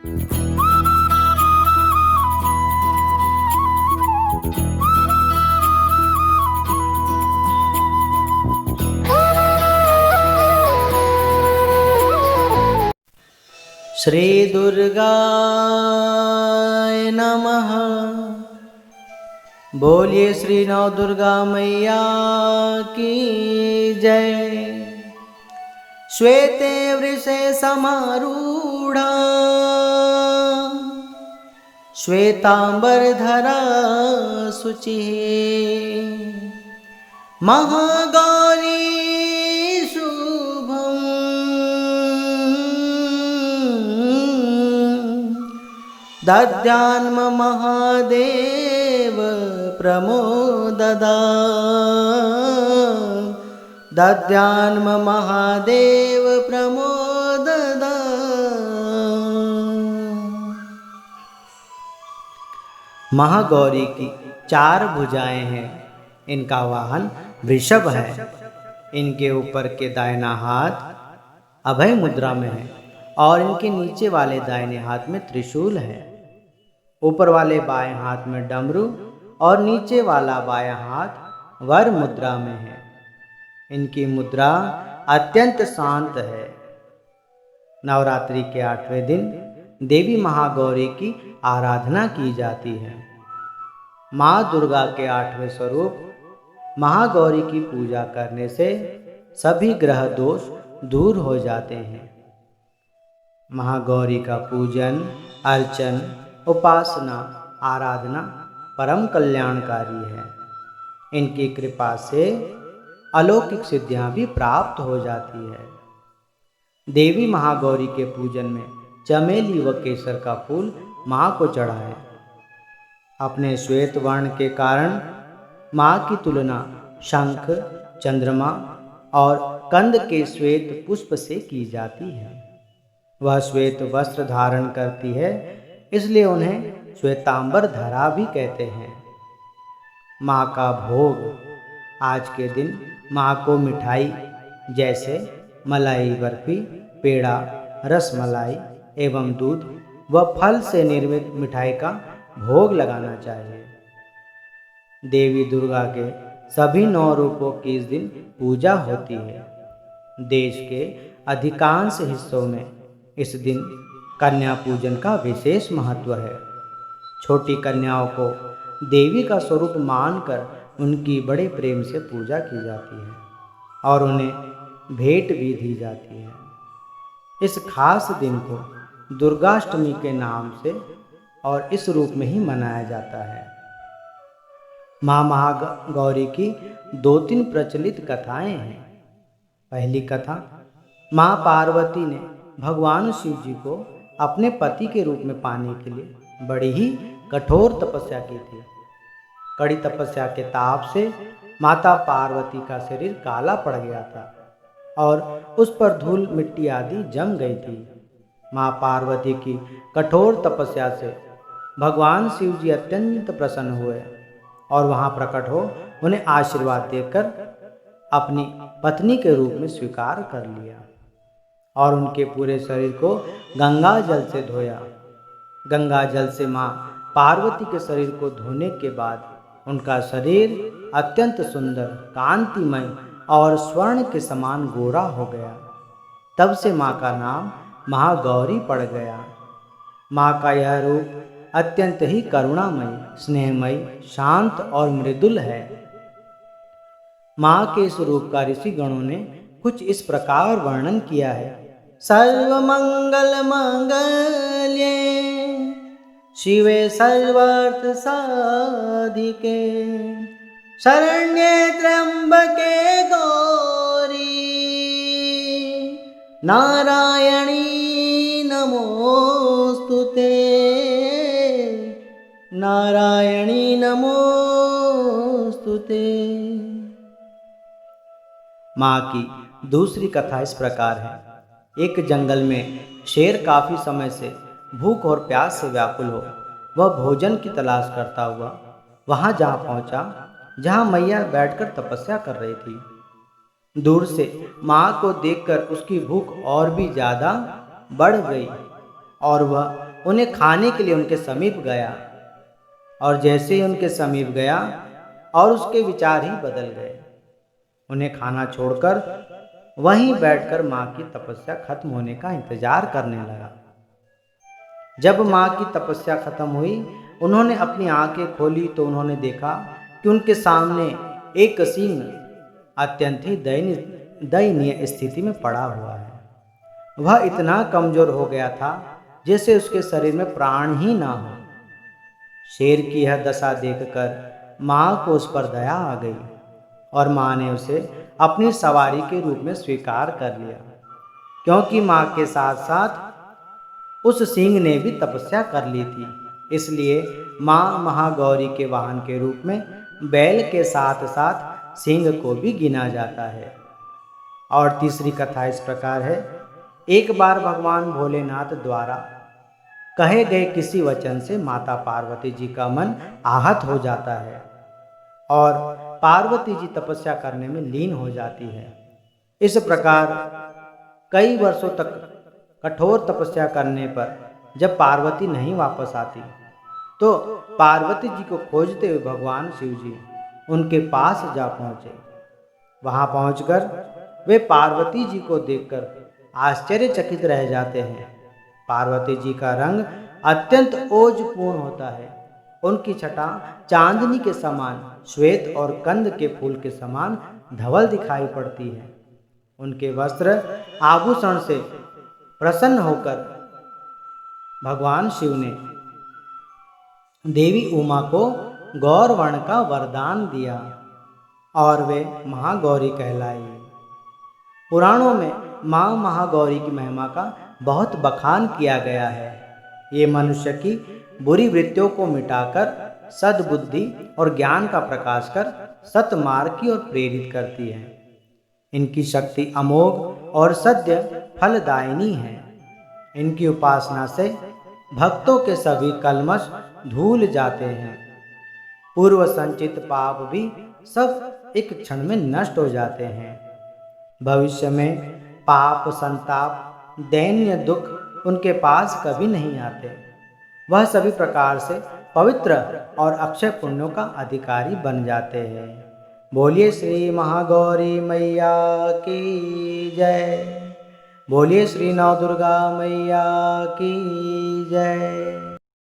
श्री दुर्गाय नमः। बोलिए श्री नौ दुर्गा मैया की जय। श्वेते वृषे समारूढ़ा श्वेतांबरधरा शुचिः महागौरी दद्यान्म महादेव प्रमोददा दद्यान्म महादेव प्रमोददा। महागौरी की 4 भुजाएं हैं। इनका वाहन वृषभ है। इनके ऊपर के दाहिना हाथ अभय मुद्रा में है और इनके नीचे वाले दाहिने हाथ में त्रिशूल है। ऊपर वाले बाएं हाथ में डमरू और नीचे वाला बायां हाथ वर मुद्रा में है। इनकी मुद्रा अत्यंत शांत है। नवरात्रि के 8वें दिन देवी महागौरी की आराधना की जाती है। माँ दुर्गा के 8वें स्वरूप महागौरी की पूजा करने से सभी ग्रह दोष दूर हो जाते हैं। महागौरी का पूजन, अर्चन, उपासना, आराधना परम कल्याणकारी है। इनकी कृपा से अलौकिक सिद्धियां भी प्राप्त हो जाती है। देवी महागौरी के पूजन में चमेली व केसर का फूल माँ को चढ़ाएं। अपने श्वेत वर्ण के कारण माँ की तुलना शंख, चंद्रमा और कंद के श्वेत पुष्प से की जाती है। वह श्वेत वस्त्र धारण करती है, इसलिए उन्हें श्वेतांबर धरा भी कहते हैं। माँ का भोग। आज के दिन माँ को मिठाई जैसे मलाई बर्फी, पेड़ा, रसमलाई एवं दूध व फल से निर्मित मिठाई का भोग लगाना चाहिए। देवी दुर्गा के सभी 9 रूपों की इस दिन पूजा होती है। देश के अधिकांश हिस्सों में इस दिन कन्या पूजन का विशेष महत्व है। छोटी कन्याओं को देवी का स्वरूप मानकर उनकी बड़े प्रेम से पूजा की जाती है और उन्हें भेंट भी दी जाती है। इस खास दिन को दुर्गाष्टमी के नाम से और इस रूप में ही मनाया जाता है। माँ महागौरी की 2-3 प्रचलित कथाएं हैं। पहली कथा, माँ पार्वती ने भगवान शिव जी को अपने पति के रूप में पाने के लिए बड़ी ही कठोर तपस्या की थी। कड़ी तपस्या के ताप से माता पार्वती का शरीर काला पड़ गया था और उस पर धूल मिट्टी आदि जम गई थी। माँ पार्वती की कठोर तपस्या से भगवान शिव जी अत्यंत प्रसन्न हुए और वहाँ प्रकट हो उन्हें आशीर्वाद देकर अपनी पत्नी के रूप में स्वीकार कर लिया और उनके पूरे शरीर को गंगा जल से धोया। गंगा जल से माँ पार्वती के शरीर को धोने के बाद उनका शरीर अत्यंत सुंदर, कांतिमय और स्वर्ण के समान गोरा हो गया। तब से माँ का नाम महागौरी पड़ गया। माँ का यह रूप अत्यंत ही करुणामय, स्नेहमय, शांत और मृदुल है। माँ के इस रूप का ऋषि गणों ने कुछ इस प्रकार वर्णन किया है। सर्वमंगल मंगल्ये शिवे सर्वार्थ साधिके शरण्ये त्र्यंबके गौरी नारायणी नमोस्तुते नारायणी नमोस्तुते। माँ की दूसरी कथा इस प्रकार है। एक जंगल में शेर काफी समय से भूख और प्यास से व्याकुल हो वह भोजन की तलाश करता हुआ वहां जहां पहुंचा जहां मैया बैठकर तपस्या कर रही थी। दूर से माँ को देखकर उसकी भूख और भी ज्यादा बढ़ गई और वह उन्हें खाने के लिए उनके समीप गया। और जैसे ही उनके समीप गया और उसके विचार ही बदल गए। उन्हें खाना छोड़कर वहीं बैठकर माँ की तपस्या खत्म होने का इंतजार करने लगा। जब माँ की तपस्या खत्म हुई, उन्होंने अपनी आंखें खोली तो उन्होंने देखा कि उनके सामने एक सिंह अत्यंत ही दयनीय स्थिति में पड़ा हुआ है। वह इतना कमजोर हो गया था जैसे उसके शरीर में प्राण ही ना हो। शेर की यह दशा देखकर माँ को उस पर दया आ गई और माँ ने उसे अपनी सवारी के रूप में स्वीकार कर लिया, क्योंकि माँ के साथ साथ उस सिंह ने भी तपस्या कर ली थी। इसलिए माँ महागौरी के वाहन के रूप में बैल के साथ साथ सिंह को भी गिना जाता है। और तीसरी कथा इस प्रकार है। एक बार भगवान भोलेनाथ द्वारा कहे गए किसी वचन से माता पार्वती जी का मन आहत हो जाता है और पार्वती जी तपस्या करने में लीन हो जाती है। इस प्रकार कई वर्षों तक कठोर तपस्या करने पर जब पार्वती नहीं वापस आती तो पार्वती जी को खोजते हुए भगवान शिव जी उनके पास जा पहुँचे। वहाँ पहुँचकर वे पार्वती जी को देखकर आश्चर्यचकित रह जाते हैं। पार्वती जी का रंग अत्यंत ओजपूर्ण होता है। उनकी छटा चांदनी के समान श्वेत और कंद के फूल के समान धवल दिखाई पड़ती है। उनके वस्त्र आभूषण से प्रसन्न होकर भगवान शिव ने देवी उमा को गौर वर्ण का वरदान दिया और वे महागौरी कहलाई। पुराणों में माँ महागौरी की महिमा का बहुत बखान किया गया है। ये मनुष्य की बुरी वृत्तियों को मिटाकर सद्बुद्धि और ज्ञान का प्रकाश कर सतमार्ग की ओर प्रेरित करती है। इनकी शक्ति अमोघ और सद्य फलदायिनी है। इनकी उपासना से भक्तों के सभी कल्मश धूल जाते हैं। पूर्व संचित पाप भी सब एक क्षण में नष्ट हो जाते हैं। भविष्य में पाप, संताप, दैन्य दुख उनके पास कभी नहीं आते। वह सभी प्रकार से पवित्र और अक्षय पुण्यों का अधिकारी बन जाते हैं। बोलिए श्री महागौरी मैया की जय। बोलिए श्री नवदुर्गा मैया की जय।